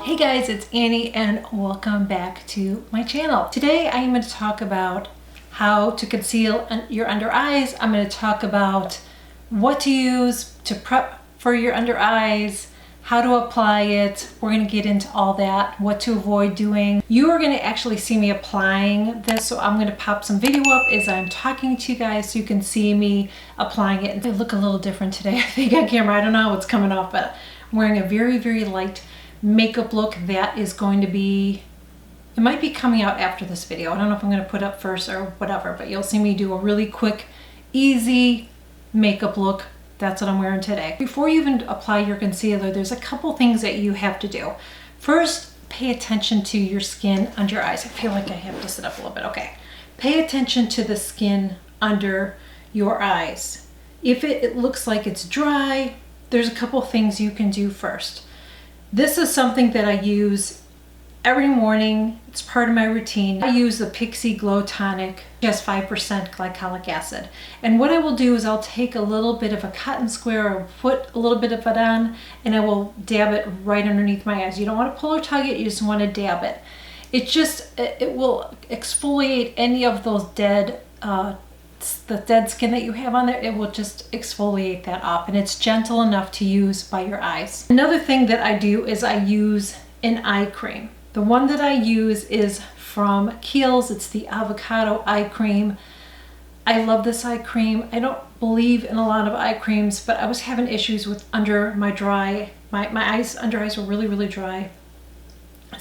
Hey guys, it's Annie and welcome back to my channel. Today I am going to talk about how to conceal your under eyes. I'm going to talk about what to use to prep for your under eyes, how to apply it. We're going to get into all that, what to avoid doing. You are going to actually see me applying this, so I'm going to pop some video up as I'm talking to you guys so you can see me applying it. I look a little different today, I think, on camera. I don't know what's coming off, but I'm wearing a very, very light makeup look that is going to be, it might be coming out after this video. I don't know if I'm going to put up first or whatever, but you'll see me do a really quick, easy makeup look. That's what I'm wearing today. Before you even apply your concealer, there's a couple things that you have to do. First, pay attention to your skin under your eyes. I feel like I have to sit up a little bit. Okay. Pay attention to the skin under your eyes. If it looks like it's dry, there's a couple things you can do first. This is something that I use every morning. It's part of my routine. I use the Pixie Glow Tonic, just 5% glycolic acid. And what I will do is I'll take a little bit of a cotton square or put a little bit of it on, and I will dab it right underneath my eyes. You don't want to pull or tug it, you just want to dab it. It will exfoliate any of those the dead skin that you have on there. It will just exfoliate that off, and it's gentle enough to use by your eyes. Another thing that I do is I use an eye cream. The one that I use is from Kiehl's. It's the avocado eye cream. I love this eye cream. I don't believe in a lot of eye creams, but I was having issues with under my under eyes were really, really dry.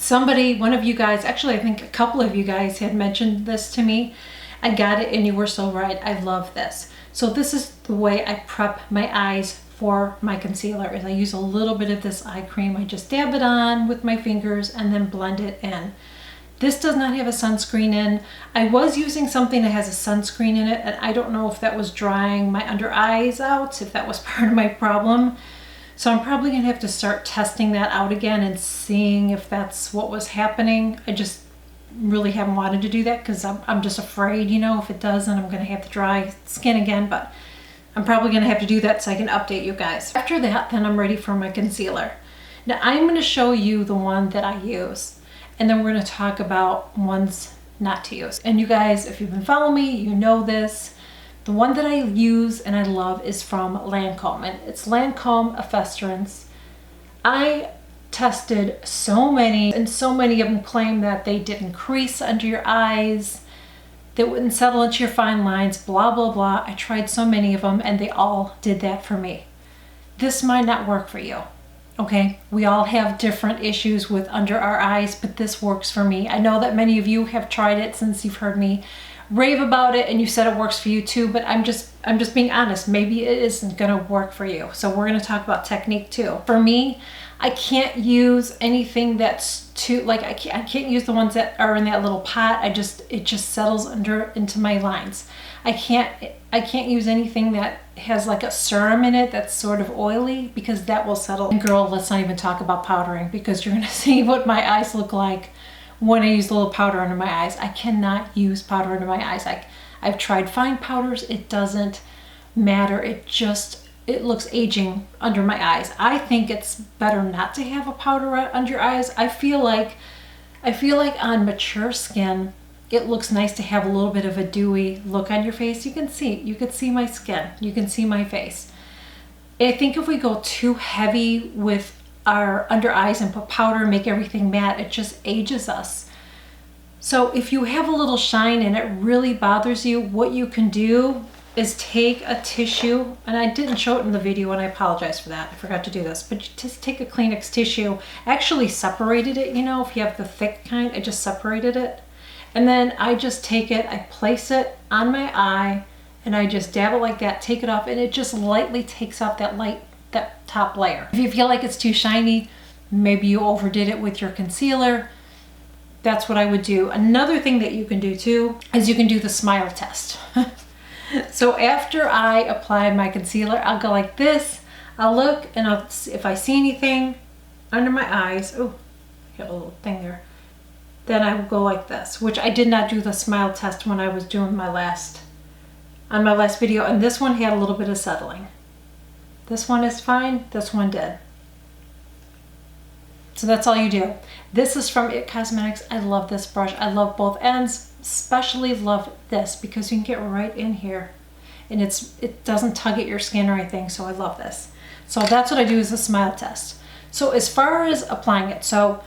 One of you guys, actually I think a couple of you guys had mentioned this to me. I got it and you were so right. I love this. So this is the way I prep my eyes for my concealer. Is I use a little bit of this eye cream. I just dab it on with my fingers and then blend it in. This does not have a sunscreen in. I was using something that has a sunscreen in it, and I don't know if that was drying my under eyes out, if that was part of my problem. So I'm probably gonna have to start testing that out again and seeing if that's what was happening. I just really haven't wanted to do that because I'm just afraid, you know, if it does, then I'm going to have to dry skin again, but I'm probably going to have to do that so I can update you guys. After that, then I'm ready for my concealer. Now I'm going to show you the one that I use, and then we're going to talk about ones not to use. And you guys, if you've been following me, you know this. The one that I use and I love is from Lancome, and it's Lancome Efest. I tested so many, and so many of them claim that they didn't crease under your eyes, they wouldn't settle into your fine lines, blah, blah, blah. I tried so many of them and they all did that for me. This might not work for you, okay? We all have different issues with under our eyes, but this works for me. I know that many of you have tried it since you've heard me rave about it and you said it works for you too, but I'm just being honest. Maybe it isn't gonna work for you. So we're gonna talk about technique too. For me, I can't use anything that's too, like I can't use the ones that are in that little pot. It just settles into my lines. I can't use anything that has like a serum in it that's sort of oily, because that will settle. And girl, let's not even talk about powdering, because you're gonna see what my eyes look like when I use a little powder under my eyes. I cannot use powder under my eyes. I've tried fine powders. It doesn't matter. It looks aging under my eyes. I think it's better not to have a powder under your eyes. I feel like on mature skin, it looks nice to have a little bit of a dewy look on your face. You can see my skin. You can see my face. I think if we go too heavy with our under eyes and put powder and make everything matte, it just ages us. So if you have a little shine and it really bothers you, what you can do is take a tissue, and I didn't show it in the video and I apologize for that. I forgot to do this, but just take a Kleenex tissue. I actually separated it, you know, if you have the thick kind, I just separated it. And then I just take it, I place it on my eye, and I just dab it like that, take it off, and it just lightly takes off that top layer. If you feel like it's too shiny, maybe you overdid it with your concealer. That's what I would do. Another thing that you can do too is you can do the smile test. So after I apply my concealer, I'll go like this. I'll look and I'll see if I see anything under my eyes. Oh, I have a little thing there. Then I will go like this, which I did not do the smile test when I was doing on my last video, and this one had a little bit of settling. This one is fine, this one did. So that's all you do. This is from IT Cosmetics. I love this brush. I love both ends, especially love this because you can get right in here and it doesn't tug at your skin or anything. So I love this. So that's what I do, is a smile test. So as far as applying it, so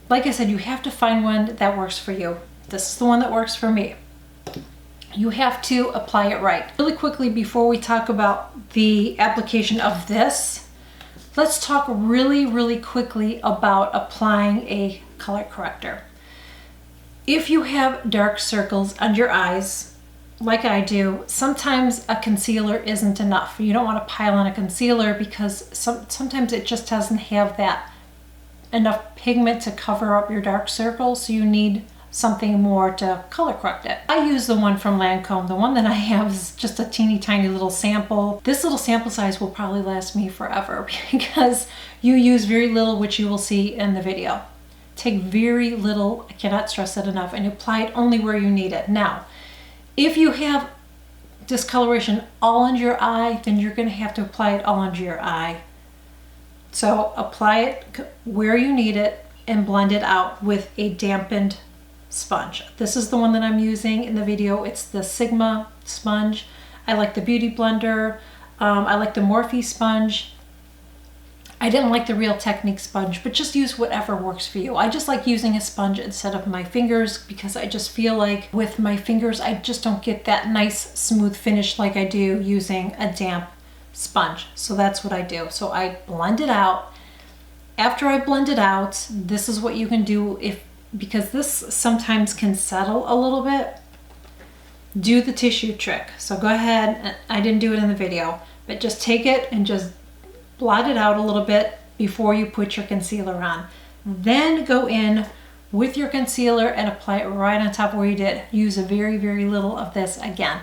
like I said, you have to find one that works for you. This is the one that works for me. You have to apply it right. Really quickly, before we talk about the application of this, let's talk really quickly about applying a color corrector. If you have dark circles under your eyes, like I do, sometimes a concealer isn't enough. You don't want to pile on a concealer because sometimes it just doesn't have that enough pigment to cover up your dark circles, so you need something more to color correct it. I use the one from Lancome. The one that I have is just a teeny tiny little sample. This little sample size will probably last me forever because you use very little, which you will see in the video. Take very little, I cannot stress that enough, and apply it only where you need it. Now, if you have discoloration all under your eye, then you're going to have to apply it all under your eye. So apply it where you need it and blend it out with a dampened sponge. This is the one that I'm using in the video. It's the Sigma sponge. I like the Beauty Blender. I like the Morphe sponge. I didn't like the Real Technique sponge, but just use whatever works for you. I just like using a sponge instead of my fingers because I just feel like with my fingers, I just don't get that nice smooth finish like I do using a damp sponge. So that's what I do. So I blend it out. After I blend it out, this is what you can do because this sometimes can settle a little bit. Do the tissue trick. So go ahead, I didn't do it in the video, but just take it and just blot it out a little bit before you put your concealer on. Then go in with your concealer and apply it right on top where you did. Use a very little of this again.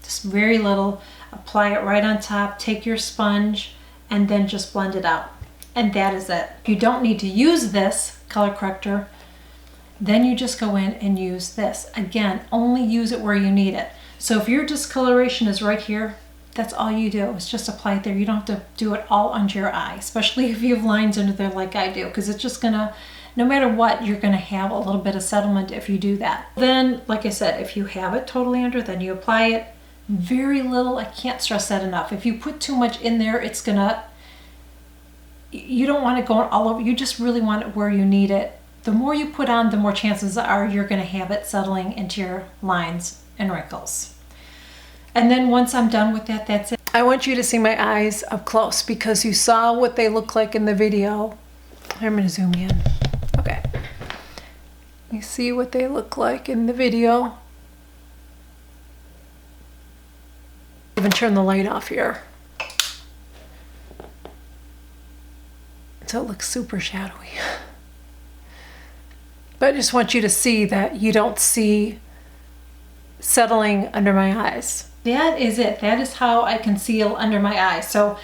Just very little. Apply it right on top. Take your sponge and then just blend it out. And that is it. You don't need to use this color corrector. Then you just go in and use this. Again, only use it where you need it. So if your discoloration is right here, that's all you do is just apply it there. You don't have to do it all under your eye, especially if you have lines under there like I do, because it's just gonna, no matter what, you're gonna have a little bit of settlement if you do that. Then, like I said, if you have it totally under, then you apply it very little. I can't stress that enough. If you put too much in there, it's gonna, you don't want it going all over. You just really want it where you need it. The more you put on, the more chances are you're going to have it settling into your lines and wrinkles. And then once I'm done with that, that's it. I want you to see my eyes up close because you saw what they look like in the video. I'm going to zoom in. Okay. You see what they look like in the video. Even turn the light off here. So it looks super shadowy. But I just want you to see that you don't see settling under my eyes. That is it. That is how I conceal under my eyes. So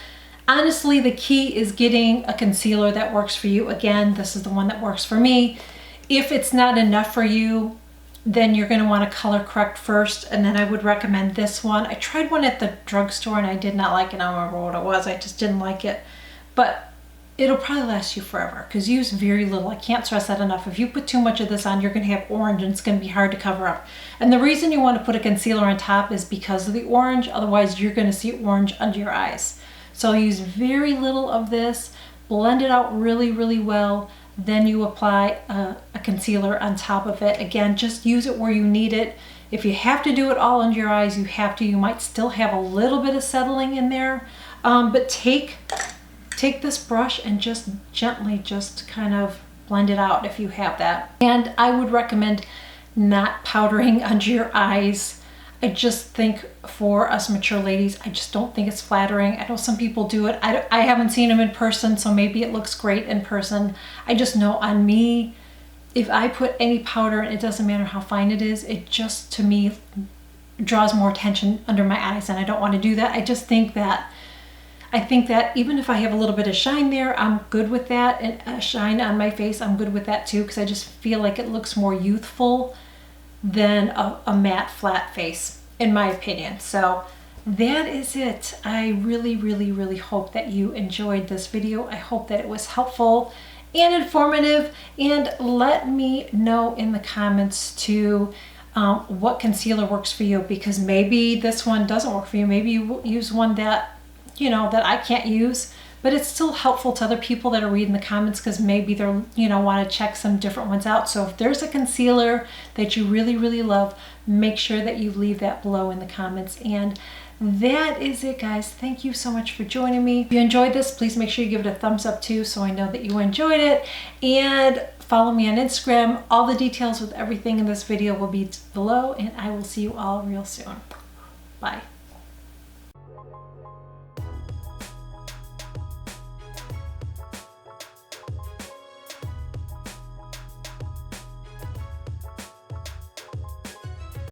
honestly, the key is getting a concealer that works for you. Again, this is the one that works for me. If it's not enough for you, then you're going to want to color correct first, and then I would recommend this one. I tried one at the drugstore and I did not like it. I don't remember what it was. I just didn't like it. But it'll probably last you forever because use very little. I can't stress that enough. If you put too much of this on, you're going to have orange and it's going to be hard to cover up. And the reason you want to put a concealer on top is because of the orange. Otherwise, you're going to see orange under your eyes. So use very little of this, blend it out really well. Then you apply a concealer on top of it. Again, just use it where you need it. If you have to do it all under your eyes, you have to. You might still have a little bit of settling in there, but take this brush and just gently just kind of blend it out if you have that. And I would recommend not powdering under your eyes. I just think for us mature ladies, I just don't think it's flattering. I know some people do it. I haven't seen them in person, so maybe it looks great in person. I just know on me, if I put any powder, it doesn't matter how fine it is, it just, to me, draws more attention under my eyes, and I don't want to do that. I think that even if I have a little bit of shine there, I'm good with that. And a shine on my face, I'm good with that too, because I just feel like it looks more youthful than a matte flat face, in my opinion. So that is it. I really hope that you enjoyed this video. I hope that it was helpful. and informative. And let me know in the comments too what concealer works for you, because maybe this one doesn't work for you. Maybe you use one that, you know, that I can't use, but it's still helpful to other people that are reading the comments, because maybe they're, you know, want to check some different ones out. So if there's a concealer that you really, really love, make sure that you leave that below in the comments. And that is it, guys. Thank you so much for joining me. If you enjoyed this, please make sure you give it a thumbs up too, so I know that you enjoyed it. And follow me on Instagram. All the details with everything in this video will be below, and I will see you all real soon. Bye.